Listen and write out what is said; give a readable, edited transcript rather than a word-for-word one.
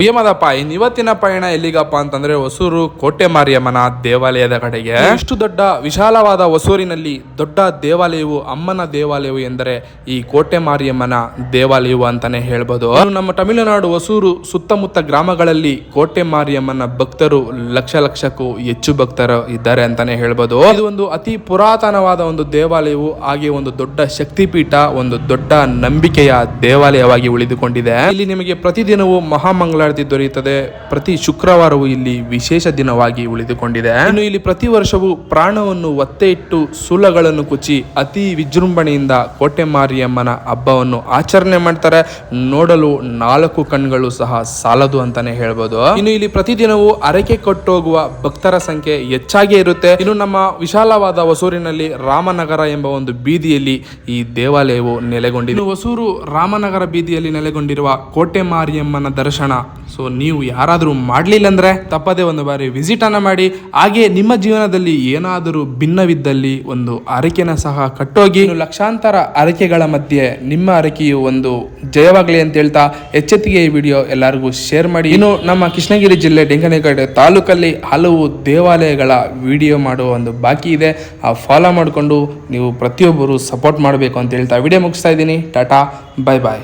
ಪ್ರಿಯಮದಪ್ಪ ಇವತ್ತಿನ ಪಯಣ ಎಲ್ಲಿಗಪ್ಪ ಅಂತಂದ್ರೆ ಹೊಸೂರು ಕೋಟೆ ಮಾರಿಯಮ್ಮನ ದೇವಾಲಯದ ಕಡೆಗೆ. ಇಷ್ಟು ದೊಡ್ಡ ವಿಶಾಲವಾದ ಹೊಸೂರಿನಲ್ಲಿ ದೊಡ್ಡ ದೇವಾಲಯವು ಅಮ್ಮನ ದೇವಾಲಯವು ಎಂದರೆ ಈ ಕೋಟೆ ಮಾರಿಯಮ್ಮನ ದೇವಾಲಯವು ಅಂತಾನೆ ಹೇಳ್ಬೋದು. ನಮ್ಮ ತಮಿಳುನಾಡು ಹೊಸೂರು ಸುತ್ತಮುತ್ತ ಗ್ರಾಮಗಳಲ್ಲಿ ಕೋಟೆ ಮಾರಿಯಮ್ಮನ ಭಕ್ತರು ಲಕ್ಷಕ್ಕೂ ಹೆಚ್ಚು ಭಕ್ತರು ಇದ್ದಾರೆ ಅಂತಾನೆ ಹೇಳ್ಬೋದು. ಇದು ಒಂದು ಅತಿ ಪುರಾತನವಾದ ಒಂದು ದೇವಾಲಯವು, ಹಾಗೆ ಒಂದು ದೊಡ್ಡ ಶಕ್ತಿಪೀಠ, ಒಂದು ದೊಡ್ಡ ನಂಬಿಕೆಯ ದೇವಾಲಯವಾಗಿ ಉಳಿದುಕೊಂಡಿದೆ. ಇಲ್ಲಿ ನಿಮಗೆ ಪ್ರತಿದಿನವೂ ಮಹಾಮಂಗಳ ದೊರೆಯುತ್ತದೆ. ಪ್ರತಿ ಶುಕ್ರವಾರವೂ ಇಲ್ಲಿ ವಿಶೇಷ ದಿನವಾಗಿ ಉಳಿದುಕೊಂಡಿದೆ. ಇನ್ನು ಇಲ್ಲಿ ಪ್ರತಿ ವರ್ಷವೂ ಪ್ರಾಣವನ್ನು ಒತ್ತೆ ಇಟ್ಟು ಸೂಲಗಳನ್ನು ಕುಚ್ಚಿ ಅತಿ ವಿಜೃಂಭಣೆಯಿಂದ ಕೋಟೆ ಮಾರಿಯಮ್ಮನ ಹಬ್ಬವನ್ನು ಆಚರಣೆ ಮಾಡ್ತಾರೆ. ನೋಡಲು 4 ಕಣ್ಗಳು ಸಹ ಸಾಲದು ಅಂತಾನೆ ಹೇಳ್ಬೋದು. ಇನ್ನು ಇಲ್ಲಿ ಪ್ರತಿದಿನವೂ ಹರಕೆ ಕೊಟ್ಟೋಗುವ ಭಕ್ತರ ಸಂಖ್ಯೆ ಹೆಚ್ಚಾಗಿ ಇರುತ್ತೆ. ಇನ್ನು ನಮ್ಮ ವಿಶಾಲವಾದ ಹೊಸೂರಿನಲ್ಲಿ ರಾಮನಗರ ಎಂಬ ಒಂದು ಬೀದಿಯಲ್ಲಿ ಈ ದೇವಾಲಯವು ನೆಲೆಗೊಂಡಿದೆ. ಇನ್ನು ಹೊಸೂರು ರಾಮನಗರ ಬೀದಿಯಲ್ಲಿ ನೆಲೆಗೊಂಡಿರುವ ಕೋಟೆ ಮಾರಿಯಮ್ಮನ ದರ್ಶನ ನೀವು ಯಾರಾದರೂ ಮಾಡಲಿಲ್ಲ ಅಂದ್ರೆ ತಪ್ಪದೆ ಒಂದು ಬಾರಿ ವಿಸಿಟ್ ಅನ್ನ ಮಾಡಿ. ಹಾಗೆ ನಿಮ್ಮ ಜೀವನದಲ್ಲಿ ಏನಾದರೂ ಭಿನ್ನವಿದ್ದಲ್ಲಿ ಒಂದು ಹರಕೆನ ಸಹ ಕಟ್ಟೋಗಿ. ಲಕ್ಷಾಂತರ ಹರಕೆಗಳ ಮಧ್ಯೆ ನಿಮ್ಮ ಹರಕೆಯು ಒಂದು ಜಯವಾಗಲಿ ಅಂತ ಹೇಳ್ತಾ ಎಚ್ಚೆತ್ತಿಗೆ ಈ ವಿಡಿಯೋ ಎಲ್ಲರಿಗೂ ಶೇರ್ ಮಾಡಿ. ಇನ್ನು ನಮ್ಮ ಕೃಷ್ಣಗಿರಿ ಜಿಲ್ಲೆ ಡೆಂಕನಕಟ್ಟೆ ತಾಲೂಕಲ್ಲಿ ಹಲವು ದೇವಾಲಯಗಳ ವಿಡಿಯೋ ಮಾಡುವ ಒಂದು ಬಾಕಿ ಇದೆ. ಆ ಫಾಲೋ ಮಾಡಿಕೊಂಡು ನೀವು ಪ್ರತಿಯೊಬ್ಬರು ಸಪೋರ್ಟ್ ಮಾಡಬೇಕು ಅಂತ ಹೇಳ್ತಾ ವಿಡಿಯೋ ಮುಗಿಸ್ತಾ ಇದ್ದೀನಿ. ಟಾಟಾ, ಬೈ ಬಾಯ್.